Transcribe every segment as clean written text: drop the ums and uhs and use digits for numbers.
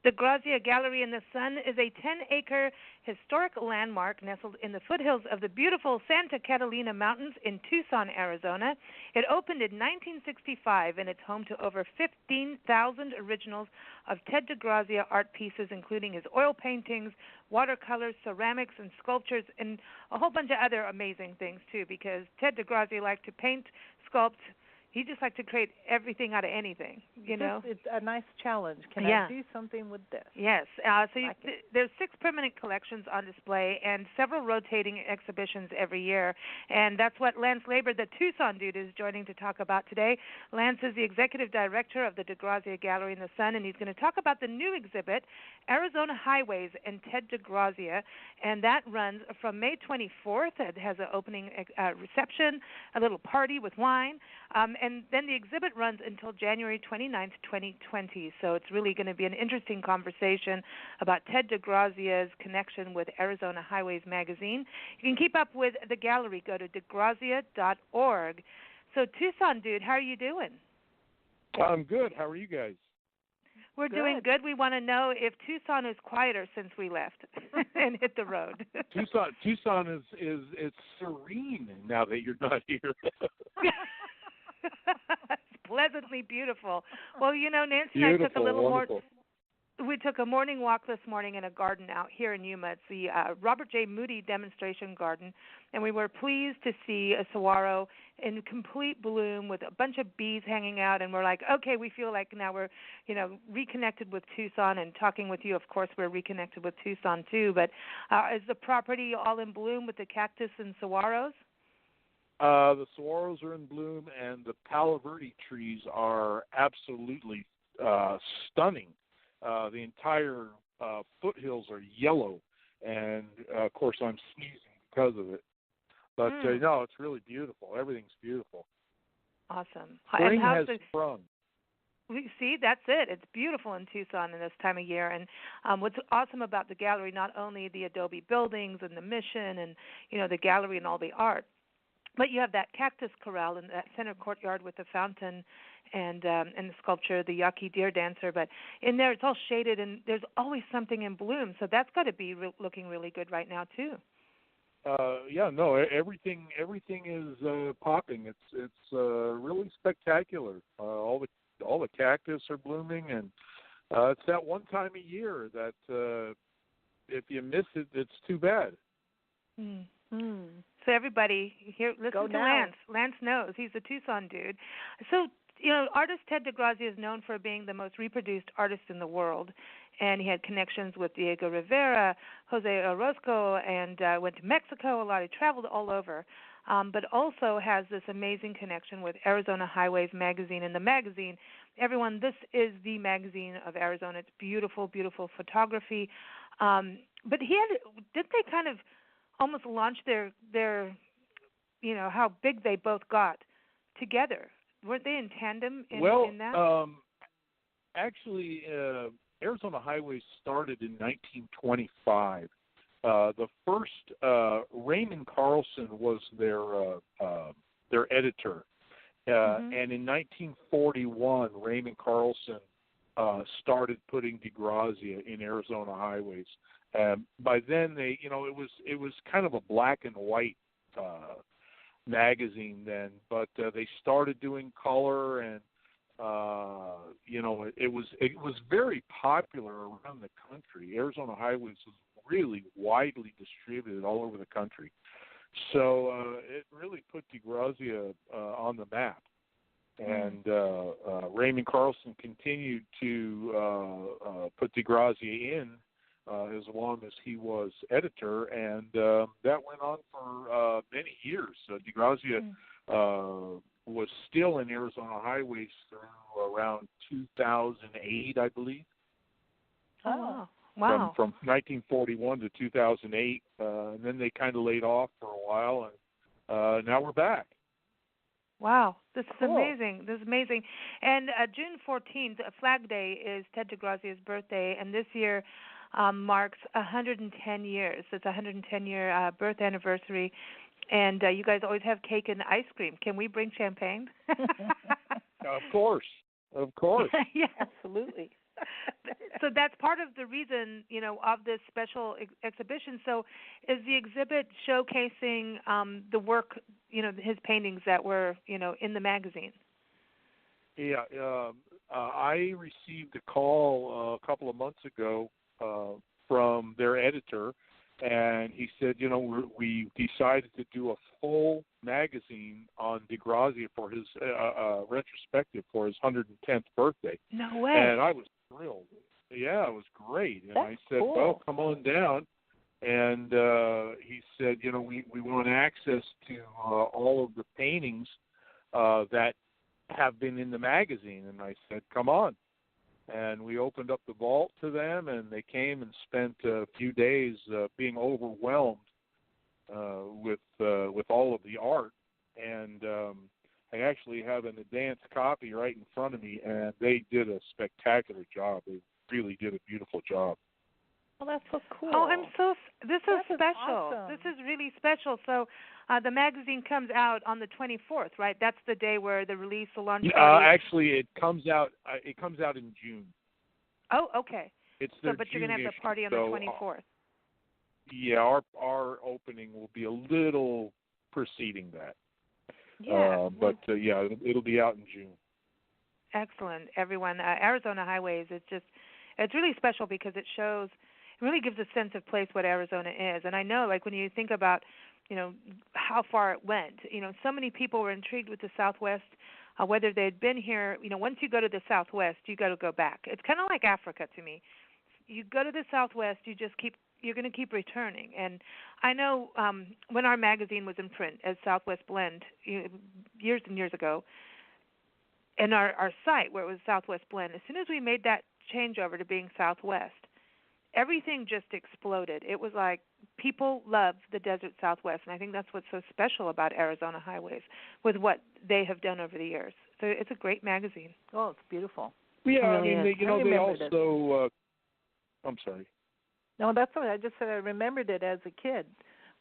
DeGrazia-Gallery-in-the-Sun is a 10-acre historic landmark nestled in the foothills of the beautiful Santa Catalina Mountains in Tucson, Arizona. It opened in 1965, and it's home to over 15,000 originals of Ted DeGrazia art pieces, including his oil paintings, watercolors, ceramics, and sculptures, and a whole bunch of other amazing things, too, because Ted DeGrazia liked to paint, sculpt. He just liked to create everything out of anything, you know. It's a nice challenge. Can I do something with this? Yes. There's 6 permanent collections on display and several rotating exhibitions every year. And that's what Lance Labor, the Tucson dude, is joining to talk about today. Lance is the executive director of the DeGrazia Gallery in the Sun, and he's going to talk about the new exhibit, Arizona Highways and Ted DeGrazia. And that runs from May 24th. It has an opening reception, a little party with wine. And then the exhibit runs until January 29th, 2020. So it's really going to be an interesting conversation about Ted DeGrazia's connection with Arizona Highways magazine. You can keep up with the gallery. Go to DeGrazia.org. So Tucson, dude, how are you doing? I'm good. How are you guys? We're doing good. We want to know if Tucson is quieter since we left and hit the road. Tucson is it's serene now that you're not here. It's pleasantly beautiful. Well, you know, Nancy and I took a little wonderful. We took a morning walk this morning in a garden out here in Yuma. It's the Robert J. Moody Demonstration Garden, and we were pleased to see a saguaro in complete bloom with a bunch of bees hanging out, and we're like, okay, we feel like now we're, you know, reconnected with Tucson, and talking with you, of course, we're reconnected with Tucson too, but is the property all in bloom with the cactus and saguaros? The saguaros are in bloom, and the Palo Verde trees are absolutely stunning. The entire foothills are yellow, and of course I'm sneezing because of it. But no, it's really beautiful. Everything's beautiful. Awesome. Spring has sprung. We see, that's it. It's beautiful in Tucson in this time of year. And what's awesome about the gallery, not only the adobe buildings and the mission and, you know, the gallery and all the art, but you have that cactus corral in that center courtyard with the fountain and the sculpture, the Yaqui deer dancer. But in there, it's all shaded, and there's always something in bloom. So that's got to be looking really good right now too. Yeah, no, everything is popping. It's really spectacular. All the cactus are blooming, and it's that one time a year that if you miss it, it's too bad. So everybody here, listen to Lance. Lance knows. He's a Tucson dude. So, you know, artist Ted DeGrazia is known for being the most reproduced artist in the world, and he had connections with Diego Rivera, Jose Orozco, and went to Mexico a lot. He traveled all over, but also has this amazing connection with Arizona Highways magazine. And the magazine, everyone, this is the magazine of Arizona. It's beautiful, beautiful photography. But didn't they kind of almost launch their you know, how big they both got together? Weren't they in tandem in that? Well, actually, Arizona Highways started in 1925. The first, Raymond Carlson was their editor. And in 1941, Raymond Carlson started putting DeGrazia in Arizona Highways. By then, it was kind of a black and white magazine then, but they started doing color, and it was very popular around the country. Arizona Highways was really widely distributed all over the country, so it really put DeGrazia on the map. And Raymond Carlson continued to put DeGrazia in as long as he was editor, and that went on for many years. DeGrazia was still in Arizona Highways through around 2008, I believe. Oh, wow. From 1941 to 2008, and then they kind of laid off for a while, and now we're back. Wow, this is amazing. This is amazing. And June 14th, Flag Day, is Ted DeGrazia's birthday, and this year marks 110 years. It's a 110-year birth anniversary, and you guys always have cake and ice cream. Can we bring champagne? Of course. Yeah, absolutely. so that's part of the reason, of this special exhibition. So is the exhibit showcasing the work, his paintings that were, in the magazine? Yeah, I received a call a couple of months ago from their editor, and he said, we decided to do a full magazine on DeGrazia for his retrospective for his 110th birthday. No way. And I was thrilled. Yeah, it was great. And That's I said, cool. well, come on down. And he said, we want access to all of the paintings that have been in the magazine. And I said, come on. And we opened up the vault to them, and they came and spent a few days being overwhelmed with all of the art. And I actually have an advanced copy right in front of me, and they did a spectacular job. They really did a beautiful job. Well, that's so cool. Oh, this is That is special. awesome. This is really special. So the magazine comes out on the 24th, right? That's the day where the release, the launch party. Actually, it comes out in June. Oh, okay. It's their but you're going to have June the party on issue, the 24th. Yeah, our opening will be a little preceding that. Yeah. Yeah, it'll be out in June. Excellent, everyone. Arizona Highways, it's really special because it really gives a sense of place what Arizona is. And I know, like, when you think about, how far it went, so many people were intrigued with the Southwest, whether they'd been here. Once you go to the Southwest, you got to go back. It's kind of like Africa to me. You go to the Southwest, you're going to keep returning. And I know when our magazine was in print as Southwest Blend years and years ago, and our site where it was Southwest Blend, as soon as we made that changeover to being Southwest, everything just exploded. It was like people love the Desert Southwest, and I think that's what's so special about Arizona Highways with what they have done over the years. So it's a great magazine. Oh, it's beautiful. Yeah, Really I mean, they also. I'm sorry. No, that's all right. I just said I remembered it as a kid.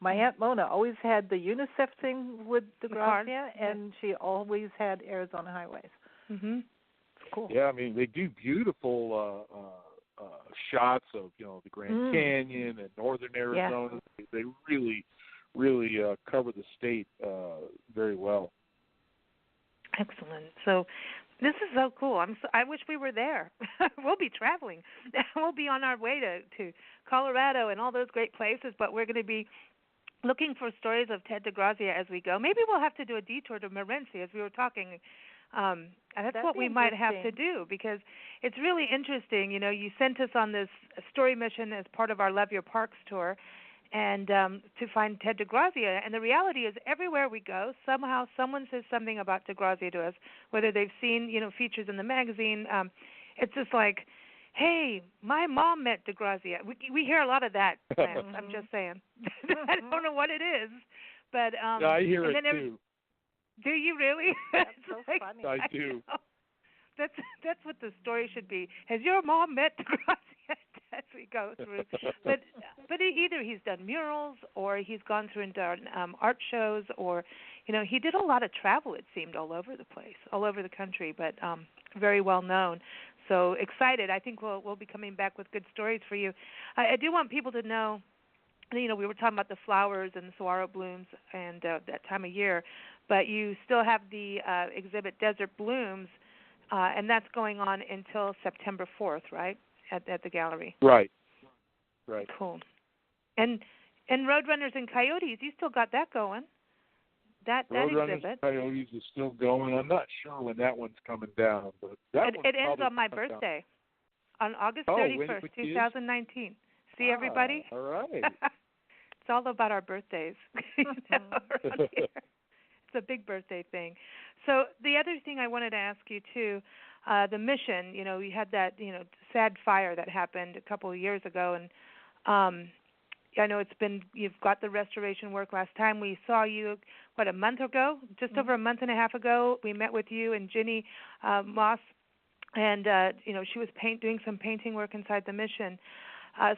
My Aunt Mona always had the UNICEF thing with DeGrazia, and she always had Arizona Highways. Mhm. It's cool. Yeah, I mean, they do beautiful shots of the Grand Canyon and northern Arizona. Yeah. They really, really cover the state very well. Excellent. So this is so cool. I wish we were there. We'll be traveling. We'll be on our way to Colorado and all those great places, but we're going to be looking for stories of Ted DeGrazia as we go. Maybe we'll have to do a detour to Morenci, as we were talking. That's what we might have to do, because it's really interesting. You sent us on this story mission as part of our Love Your Parks tour, and to find Ted DeGrazia. And the reality is, everywhere we go, somehow someone says something about DeGrazia to us, whether they've seen features in the magazine. It's just like, hey, my mom met DeGrazia. We hear a lot of that, Lance. I'm just saying. I don't know what it is, but yeah, I hear it too. Do you really? That's so funny. I do. That's what the story should be. Has your mom met DeGrazia as we go through? But either he's done murals, or he's gone through and done art shows, or he did a lot of travel. It seemed all over the place, all over the country, but very well known. So excited! I think we'll be coming back with good stories for you. I do want people to know. We were talking about the flowers and the saguaro blooms and that time of year, but you still have the exhibit Desert Blooms, and that's going on until September 4th, right, at the gallery? Right. Cool. And Roadrunners and Coyotes, you still got that going. That Roadrunners exhibit. and Coyotes is still going. I'm not sure when that one's coming down, but it ends on my birthday, on August 31st, 2019. See everybody? All right. It's all about our birthdays around here. It's a big birthday thing. So the other thing I wanted to ask you too, the mission. You had that sad fire that happened a couple of years ago, and I know you've got the restoration work. Last time we saw you, a month ago, just over a month and a half ago, we met with you and Ginny Moss, and she was doing some painting work inside the mission.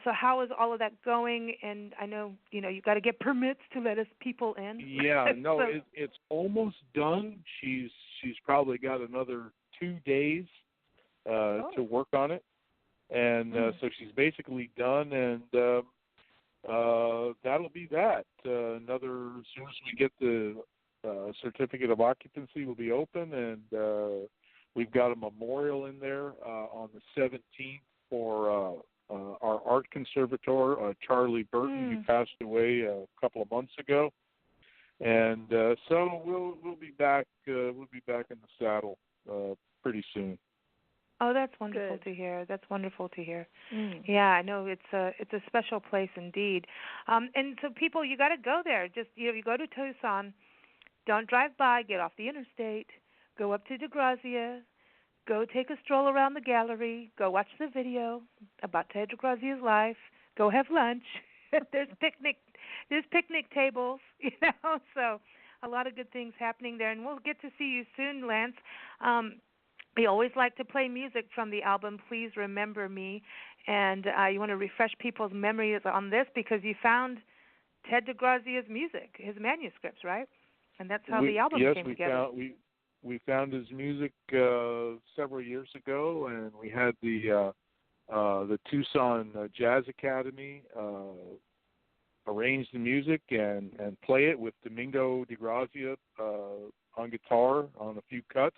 So how is all of that going? And I know you've got to get permits to let us people in. Yeah, no, it's almost done. She's probably got another 2 days to work on it. And so she's basically done, and that'll be that. As soon as we get the certificate of occupancy, we'll be open, and we've got a memorial in there on the 17th for our art conservator, Charlie Burton, who passed away a couple of months ago. And so we'll be back. We'll be back in the saddle pretty soon. Oh, that's wonderful to hear. That's wonderful to hear. Yeah, I know it's a special place indeed. And so people, you got to go there. Just you go to Tucson, don't drive by. Get off the interstate. Go up to DeGrazia. Go take a stroll around the gallery. Go watch the video about Ted DeGrazia's life. Go have lunch. There's picnic tables, So a lot of good things happening there, and we'll get to see you soon, Lance. We always like to play music from the album Please Remember Me, and you want to refresh people's memories on this because you found Ted DeGrazia's music, his manuscripts, right? And that's how the album came together. We found his music several years ago, and we had the Tucson Jazz Academy arrange the music and play it with Domingo DeGrazia on guitar on a few cuts.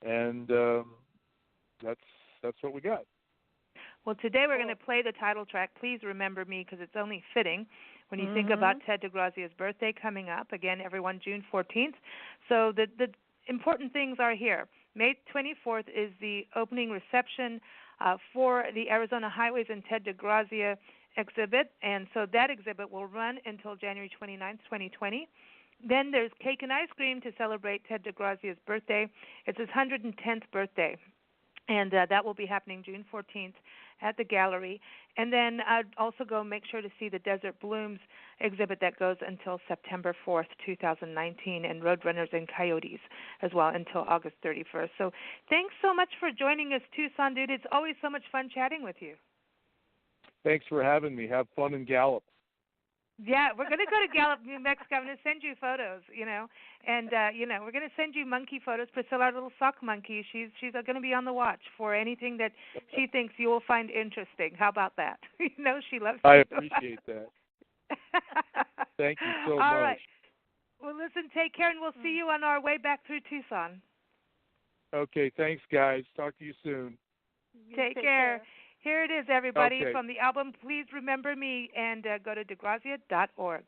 And that's what we got. Well, today we're going to play the title track, Please Remember Me, because it's only fitting when you think about Ted DeGrazia's birthday coming up, again, everyone, June 14th. So the important things are here. May 24th is the opening reception for the Arizona Highways and Ted DeGrazia exhibit, and so that exhibit will run until January 29th, 2020. Then there's cake and ice cream to celebrate Ted DeGrazia's birthday. It's his 110th birthday, and that will be happening June 14th at the gallery. And then also go make sure to see the Desert Blooms exhibit that goes until September 4th, 2019, and Roadrunners and Coyotes as well until August 31st. So thanks so much for joining us, Tucson Dude. It's always so much fun chatting with you. Thanks for having me. Have fun in Gallup. Yeah, we're going to go to Gallup, New Mexico. I'm going to send you photos, and, we're going to send you monkey photos. Priscilla, our little sock monkey, she's going to be on the watch for anything that she thinks you will find interesting. How about that? She loves you. I appreciate that. Thank you so much. All right. Well, listen, take care, and we'll see you on our way back through Tucson. Okay, thanks, guys. Talk to you soon. Take care. Here it is, everybody, from the album Please Remember Me, and go to DeGrazia.org.